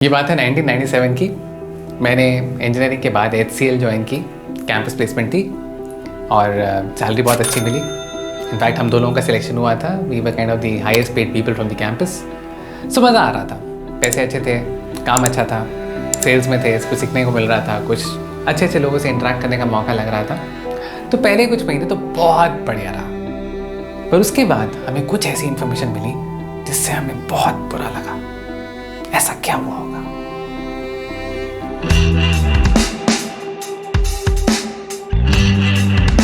ये बात है 1997 की। मैंने इंजीनियरिंग के बाद HCL ज्वाइन की, कैंपस प्लेसमेंट थी और सैलरी बहुत अच्छी मिली। इनफैक्ट हम दोनों का सिलेक्शन हुआ था। We were kind of the highest paid people from the campus. So मज़ा आ रहा था, पैसे अच्छे थे, काम अच्छा था, सेल्स में थे, कुछ सीखने को मिल रहा था, कुछ अच्छे अच्छे लोगों से इंटरेक्ट करने का मौका लग रहा था। तो पहले कुछ महीने तो बहुत बढ़िया रहा, पर उसके बाद हमें कुछ ऐसी इन्फॉर्मेशन मिली जिससे हमें बहुत बुरा लगा। ऐसा क्या हुआ होगा?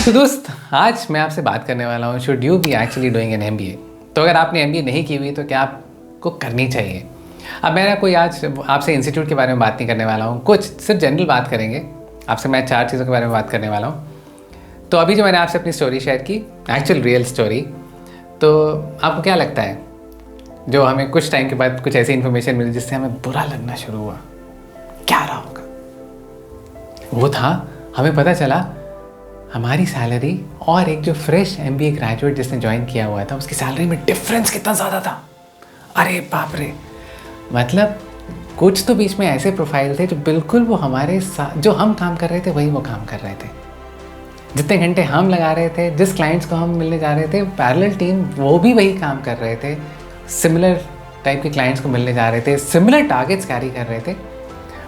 तो दोस्त, आज मैं आपसे बात करने वाला हूँ, should you B actually doing an MBA। तो अगर आपने MBA नहीं की हुई तो क्या आपको करनी चाहिए? अब मैं कोई आज आपसे इंस्टीट्यूट के बारे में बात नहीं करने वाला हूँ, कुछ सिर्फ जनरल बात करेंगे। आपसे मैं 4 चीज़ों के बारे में बात करने वाला हूँ। तो अभी जो मैंने आपसे अपनी स्टोरी शेयर की, एक्चुअल रियल स्टोरी, तो आपको क्या लगता है जो हमें कुछ टाइम के बाद कुछ ऐसी इन्फॉर्मेशन मिली जिससे हमें बुरा लगना शुरू हुआ? क्या रहा होगा? वो था, हमें पता चला हमारी सैलरी और एक जो फ्रेश MBA ग्रेजुएट जिसने ज्वाइन किया हुआ था उसकी सैलरी में डिफरेंस कितना ज़्यादा था। अरे बाप रे! मतलब कुछ तो बीच में ऐसे प्रोफाइल थे जो बिल्कुल वो हमारे साथ, जो हम काम कर रहे थे वही वो काम कर रहे थे। जितने घंटे हम लगा रहे थे, जिस क्लाइंट्स को हम मिलने जा रहे थे, पैरेलल टीम वो भी वही काम कर रहे थे, सिमिलर टाइप के क्लाइंट्स को मिलने जा रहे थे, सिमिलर टारगेट्स कैरी कर रहे थे,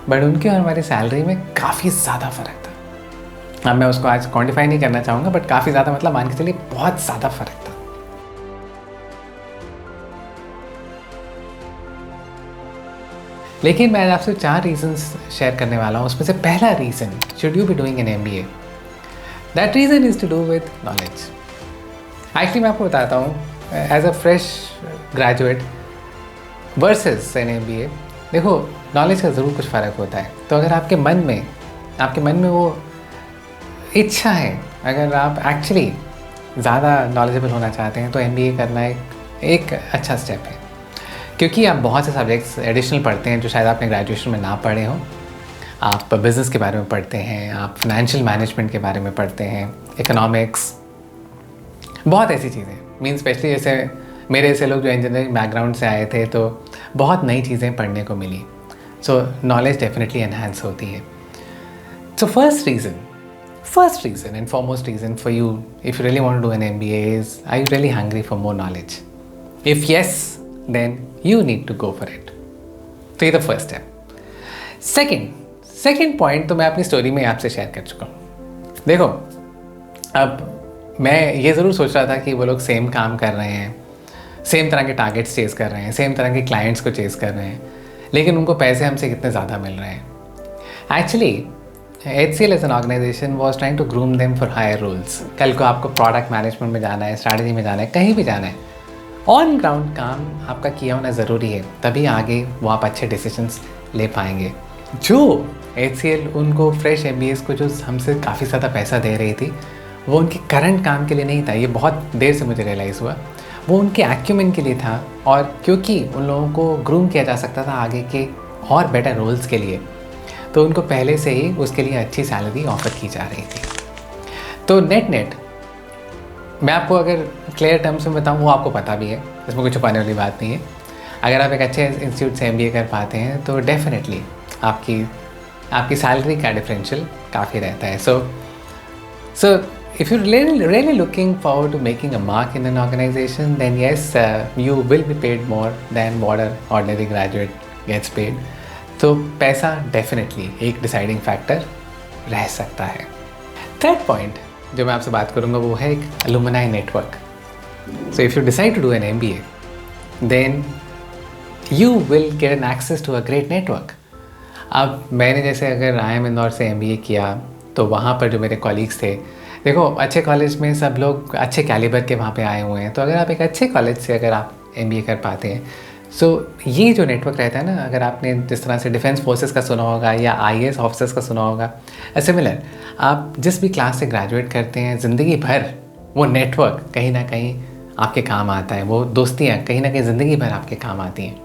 बट उनकी और हमारी सैलरी में काफ़ी ज़्यादा फ़र्क था। अब मैं उसको आज क्वांटिफाई नहीं करना चाहूँगा, बट काफ़ी ज़्यादा मतलब मान के चलिए बहुत ज़्यादा फ़र्क था। लेकिन मैं आपसे 4 रीजंस शेयर करने वाला हूँ। उसमें से पहला reason, should you be doing an MBA, that reason is to do with knowledge. Actually मैं आपको बताता हूँ, as a fresh graduate versus an MBA, देखो नॉलेज का ज़रूर कुछ फ़र्क होता है। तो अगर आपके मन में वो इच्छा है, अगर आप एक्चुअली ज़्यादा नॉलेजेबल होना चाहते हैं तो MBA करना एक अच्छा स्टेप है, क्योंकि आप बहुत से सब्जेक्ट्स एडिशनल पढ़ते हैं जो शायद आपने ग्रेजुएशन में ना पढ़े हों। आप बिज़नेस के बारे में पढ़ते हैं, आप फाइनेंशियल मैनेजमेंट के बारे में पढ़ते हैं, इकोनॉमिक्स, बहुत ऐसी चीज़ें। मीन स्पेशली जैसे मेरे ऐसे लोग जो इंजीनियरिंग बैकग्राउंड से आए थे तो बहुत नई चीज़ें पढ़ने को मिली। सो नॉलेज डेफिनेटली एनहांस होती है। So first reason and foremost reason for you, if you really want to do an MBA, is, are you really hungry for more knowledge? If yes, then you need to go for it. तो ये तो first है। Second point तो मैं अपनी story में आपसे share कर चुका हूँ। देखो, अब मैं ये ज़रूर सोच रहा था कि वो लोग सेम काम कर रहे हैं, सेम तरह के टारगेट्स चेस कर रहे हैं, सेम तरह के क्लाइंट्स को चेस कर रहे हैं, लेकिन उनको पैसे हमसे कितने ज़्यादा मिल रहे हैं। Actually HCL as an organisation was trying to groom them for higher roles. कल को आपको प्रोडक्ट मैनेजमेंट में जाना है, स्ट्रैटेजी में जाना है, कहीं भी जाना है, ऑन ग्राउंड काम आपका किया होना ज़रूरी है, तभी आगे वो आप अच्छे डिसीजंस ले पाएंगे। जो HCL उनको फ्रेश MBAs को जो हमसे काफ़ी ज़्यादा पैसा दे रही थी, वो उनके करंट काम के लिए नहीं था। ये बहुत देर से मुझे रियलाइज़ हुआ। वो उनके एक्यूमेंट के लिए था, और क्योंकि उन लोगों को ग्रूम किया जा सकता था आगे के और बेटर रोल्स के लिए, तो उनको पहले से ही उसके लिए अच्छी सैलरी ऑफर की जा रही थी। तो नेट मैं आपको अगर क्लियर टर्म्स में बताऊँ, वो आपको पता भी है, इसमें कुछ छुपाने वाली बात नहीं है। अगर आप एक अच्छे इंस्टीट्यूट से MBA कर पाते हैं तो डेफिनेटली आपकी सैलरी का डिफरेंशियल काफ़ी रहता है। सो if you're really looking forward to making a mark in an organization, then yes, you will be paid more than what an ordinary graduate gets paid. तो पैसा डेफिनेटली एक डिसाइडिंग फैक्टर रह सकता है। थर्ड पॉइंट जो मैं आपसे बात करूँगा वो है एक alumni network. So if you decide to do an MBA, then you will get an access to a great network. अब मैंने जैसे अगर IIM इंदौर से MBA किया तो वहाँ पर जो मेरे कॉलीग्स थे, देखो अच्छे कॉलेज में सब लोग अच्छे कैलिबर के वहाँ पे आए हुए हैं। तो अगर आप एक अच्छे कॉलेज से अगर आप MBA कर पाते हैं, सो ये जो नेटवर्क रहता है ना, अगर आपने जिस तरह से डिफेंस फोर्सेस का सुना होगा या IAS ऑफिसर्स का सुना होगा, सिमिलर आप जिस भी क्लास से ग्रेजुएट करते हैं, ज़िंदगी भर वो नेटवर्क कहीं ना कहीं आपके काम आता है, वो दोस्तियाँ कहीं ना कहीं ज़िंदगी भर आपके काम आती हैं।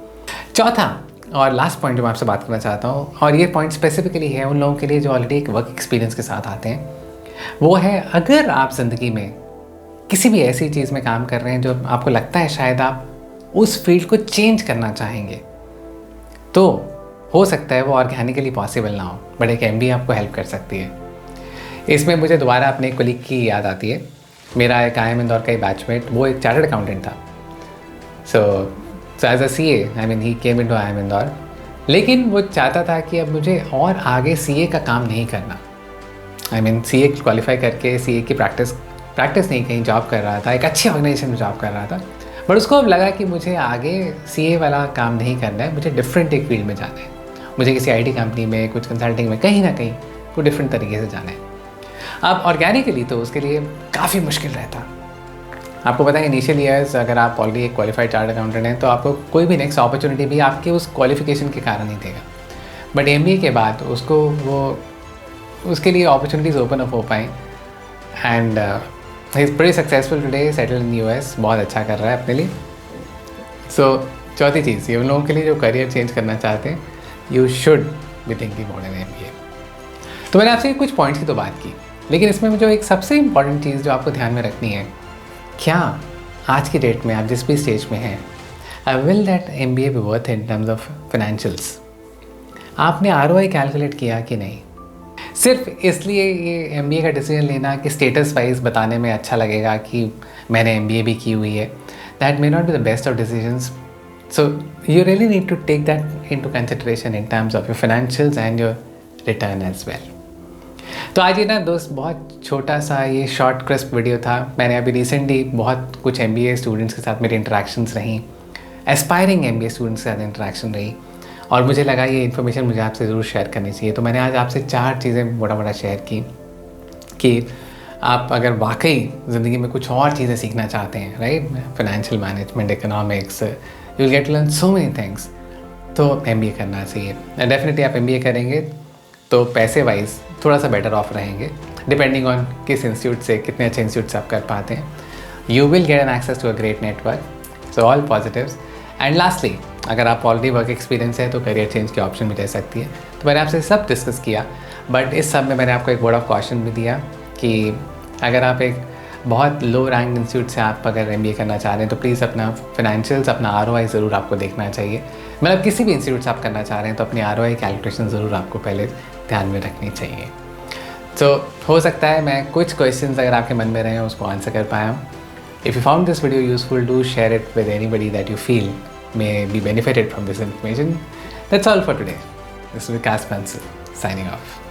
चौथा और लास्ट पॉइंट जो मैं आपसे बात करना चाहता हूँ, और ये पॉइंट स्पेसिफिकली है उन लोगों के लिए जो ऑलरेडी एक वर्क एक्सपीरियंस के साथ आते हैं, वो है अगर आप ज़िंदगी में किसी भी ऐसी चीज़ में काम कर रहे हैं जो आपको लगता है शायद आप उस फील्ड को चेंज करना चाहेंगे, तो हो सकता है वो ऑर्गेनिकली पॉसिबल ना हो, बट एक MBA आपको हेल्प कर सकती है। इसमें मुझे दोबारा अपने कोलीग की याद आती है। मेरा एक IIM इंदौर का ही बैचमेट, वो एक चार्टर्ड अकाउंटेंट था। So as a CA, I mean he came into IIM Indore, लेकिन वो चाहता था कि अब मुझे और आगे CA का काम नहीं करना। आई मीन CA क्वालिफाई करके CA की प्रैक्टिस नहीं, कहीं जॉब कर रहा था, एक अच्छी ऑर्गेनाइजेशन में जॉब कर रहा था, बट उसको अब लगा कि मुझे आगे CA वाला काम नहीं करना है, मुझे डिफरेंट एक फील्ड में जाना है, मुझे किसी IT कंपनी में, कुछ कंसल्टिंग में, कहीं ना कहीं कोई डिफरेंट तरीके से जाना है। अब ऑर्गेनिकली तो उसके लिए काफ़ी मुश्किल रहता। आपको पता है इनिशियल ईयर्स अगर आप ऑलरेडी एक क्वालिफाइड चार्ट अकाउंटेंट हैं तो आपको कोई भी नेक्स्ट अपॉर्चुनिटी भी आपके उस क्वालिफिकेशन के कारण ही देगा, बट MBA के बाद उसको उसके लिए अपॉर्चुनिटीज़ ओपन अप हो पाएँ। And he is pretty successful today, settle in US, बहुत अच्छा कर रहा है अपने लिए। सो चौथी चीज़, ये उन लोगों के लिए जो करियर चेंज करना चाहते हैं, you should be thinking about an MBA। तो मैंने आपसे कुछ पॉइंट्स की तो बात की, लेकिन इसमें मुझे एक सबसे इम्पॉर्टेंट चीज़ जो आपको ध्यान में रखनी है, क्या आज की डेट में आप जिस भी स्टेज में हैं, will that MBA B worth in terms of financials? आपने ROI कैलकुलेट किया कि नहीं? सिर्फ इसलिए ये MBA का डिसीजन लेना कि स्टेटस वाइज बताने में अच्छा लगेगा कि मैंने MBA भी की हुई है, that may not be the best of decisions. So you really need to take that into consideration in terms of your financials and your return as well. तो आज ये ना दोस्त बहुत छोटा सा ये शॉर्ट क्रिस्प वीडियो था। मैंने अभी रिसेंटली बहुत कुछ MBA स्टूडेंट्स के साथ मेरी इंटरेक्शंस रहीं, एस्पायरिंग MBA स्टूडेंट्स के साथ इंटरेक्शन रही, और मुझे लगा ये इन्फॉर्मेशन मुझे आपसे ज़रूर शेयर करनी चाहिए। तो मैंने आज आपसे 4 चीज़ें मोटा शेयर की कि आप अगर वाकई ज़िंदगी में कुछ और चीज़ें सीखना चाहते हैं, right, financial management, economics, you will get to learn so many things, तो MBA करना चाहिए। डेफिनेटली आप MBA करेंगे तो पैसे वाइज थोड़ा सा बेटर ऑफ रहेंगे, डिपेंडिंग ऑन किस इंस्टीट्यूट से, कितने अच्छे इंस्टीट्यूट से आप कर पाते हैं। You will get an access to a great network, so all positives. And lastly, अगर आप ऑलरेडी वर्क एक्सपीरियंस है तो करियर चेंज की ऑप्शन भी दे सकती है। तो मैंने आपसे सब डिस्कस किया, बट इस सब में मैंने आपको एक वर्ड ऑफ कॉशन भी दिया कि अगर आप एक बहुत लो रैंक इंस्टीट्यूट से आप अगर MBA करना चाह रहे हैं तो प्लीज़ अपना फाइनेंशियल्स, अपना ROI ज़रूर आपको देखना चाहिए। मतलब किसी भी इंस्टीट्यूट से आप करना चाह रहे हैं तो अपनी ROI कैलकुलेशन ज़रूर आपको पहले ध्यान में रखनी चाहिए। तो हो सकता है मैं कुछ क्वेश्चंस अगर आपके मन में रहे हैं उसको आंसर कर पाया हूँ। If you found this video useful, do share it with anybody that you feel may be benefited from this information. That's all for today. This is Vikas Bansal signing off.